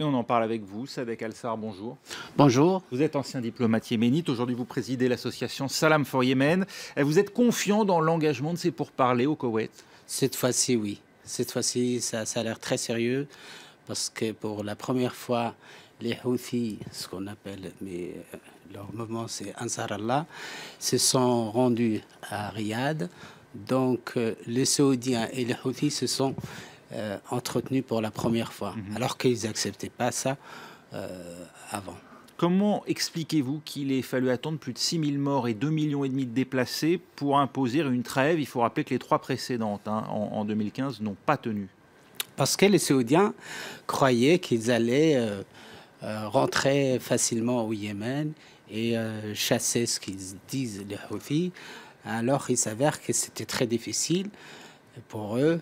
Et on en parle avec vous, Sadek Al-Sar, bonjour. Bonjour. Vous êtes ancien diplomate yéménite, aujourd'hui vous présidez l'association Salam for Yemen. Vous êtes confiant dans l'engagement de ces pourparlers au Koweït? Cette fois-ci, oui. Cette fois-ci, ça a l'air très sérieux parce que pour la première fois, les Houthis, ce qu'on appelle, mais leur mouvement c'est Ansar Allah, se sont rendus à Riyad. Donc les Saoudiens et les Houthis se sont entretenus pour la première fois, alors qu'ils n'acceptaient pas ça avant. Comment expliquez-vous qu'il ait fallu attendre plus de 6 000 morts et 2,5 millions de déplacés pour imposer une trêve? Il faut rappeler que les 3 précédentes, en 2015, n'ont pas tenu. Parce que les Saoudiens croyaient qu'ils allaient rentrer facilement au Yémen et chasser ce qu'ils disent les Houthis. Alors il s'avère que c'était très difficile pour eux,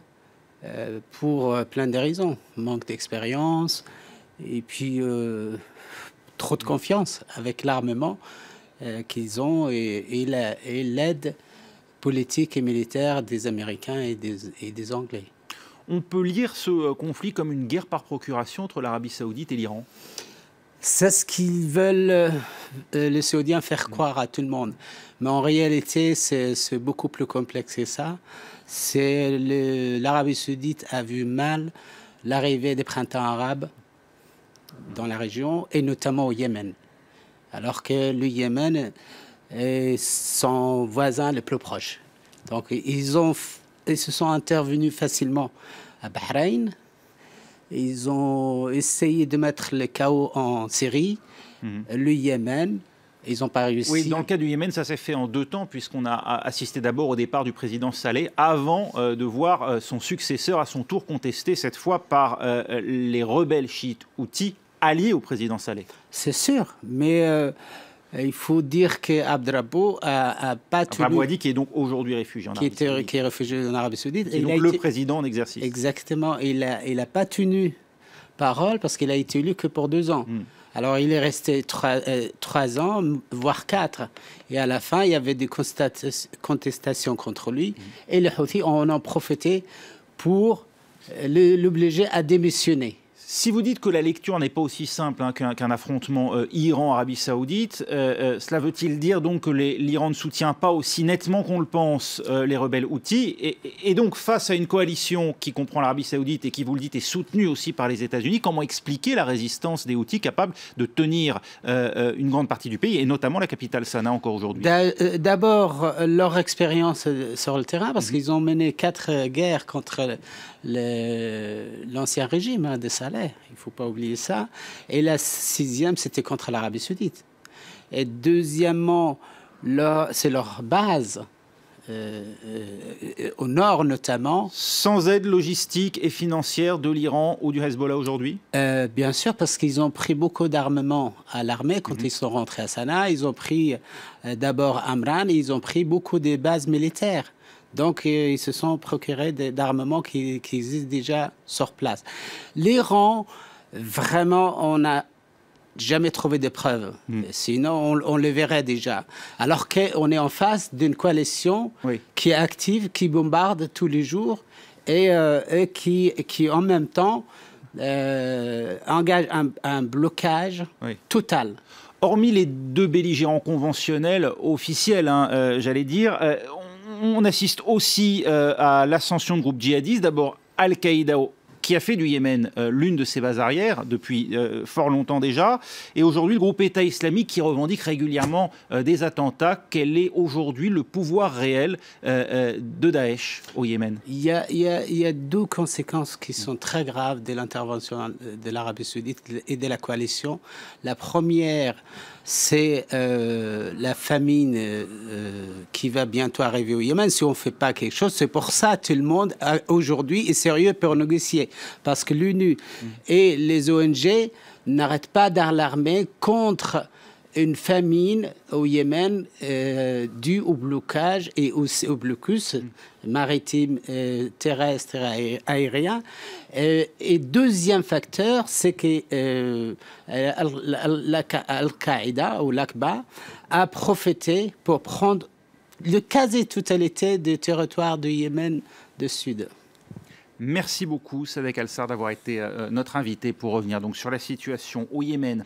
pour plein de raisons. Manque d'expérience et puis trop de confiance avec l'armement qu'ils ont et l'aide politique et militaire des Américains et des Anglais. On peut lire ce conflit comme une guerre par procuration entre l'Arabie Saoudite et l'Iran? C'est ce qu'ils veulent les Saoudiens faire croire à tout le monde. Mais en réalité, c'est beaucoup plus complexe que ça. L'Arabie Saoudite a vu mal l'arrivée des printemps arabes dans la région et notamment au Yémen. Alors que le Yémen est son voisin le plus proche. Donc ils se sont intervenus facilement à Bahreïn. Ils ont essayé de mettre le chaos en Syrie, le Yémen. Ils n'ont pas réussi. Oui, dans le cas du Yémen, ça s'est fait en 2 temps, puisqu'on a assisté d'abord au départ du président Saleh, avant de voir son successeur à son tour contesté, cette fois par les rebelles chiites houthis alliés au président Saleh. C'est sûr, mais il faut dire qu'Abdrabbo n'a pas tenu... Abdrabbo Hadi, qui est donc aujourd'hui réfugié en Arabie Saoudite. Qui est réfugié en Arabie Saoudite. Et donc le président en exercice. Exactement. Il n'a pas tenu parole parce qu'il a été élu que pour 2 ans. Alors il est resté 3 ans, voire 4. Et à la fin, il y avait des contestations contre lui. Et les Houthis en ont profité pour l'obliger à démissionner. Si vous dites que la lecture n'est pas aussi simple qu'un affrontement Iran-Arabie Saoudite, cela veut-il dire donc que l'Iran ne soutient pas aussi nettement qu'on le pense les rebelles houthis et donc face à une coalition qui comprend l'Arabie Saoudite et qui, vous le dites, est soutenue aussi par les États-Unis, comment expliquer la résistance des houthis capables de tenir une grande partie du pays et notamment la capitale Sanaa encore aujourd'hui? D'abord, leur expérience sur le terrain, parce qu'ils ont mené 4 guerres contre l'ancien régime de Saleh. Il ne faut pas oublier ça. Et la 6e, c'était contre l'Arabie Saoudite. Et deuxièmement, c'est leur base, au nord notamment. Sans aide logistique et financière de l'Iran ou du Hezbollah aujourd'hui? Bien sûr, parce qu'ils ont pris beaucoup d'armements à l'armée quand ils sont rentrés à Sanaa. Ils ont pris d'abord Amran et ils ont pris beaucoup des bases militaires. Donc, ils se sont procurés d'armements qui existent déjà sur place. L'Iran, vraiment, on n'a jamais trouvé de preuves. Sinon, on le verrait déjà. Alors qu'on est en face d'une coalition qui est active, qui bombarde tous les jours et qui en même temps, engage un blocage total. Hormis les 2 belligérants conventionnels, officiels, j'allais dire, on assiste aussi à l'ascension de groupes djihadistes. D'abord, Al-Qaïda, qui a fait du Yémen l'une de ses bases arrières depuis fort longtemps déjà. Et aujourd'hui, le groupe État islamique qui revendique régulièrement des attentats. Quel est aujourd'hui le pouvoir réel de Daesh au Yémen? Il y a 2 conséquences qui sont très graves de l'intervention de l'Arabie Saoudite et de la coalition. La première, c'est la famine qui va bientôt arriver au Yémen si on ne fait pas quelque chose. C'est pour ça que tout le monde aujourd'hui est sérieux pour négocier. Parce que l'ONU et les ONG n'arrêtent pas d'alarmer contre une famine au Yémen due au blocage et au blocus maritime, terrestre et aérien. Et deuxième facteur, c'est que Al-Qaïda ou l'Aqba a profité pour prendre le quasi-totalité des territoires du Yémen du Sud. Merci beaucoup, Sadek Al-Sar, d'avoir été notre invité pour revenir donc sur la situation au Yémen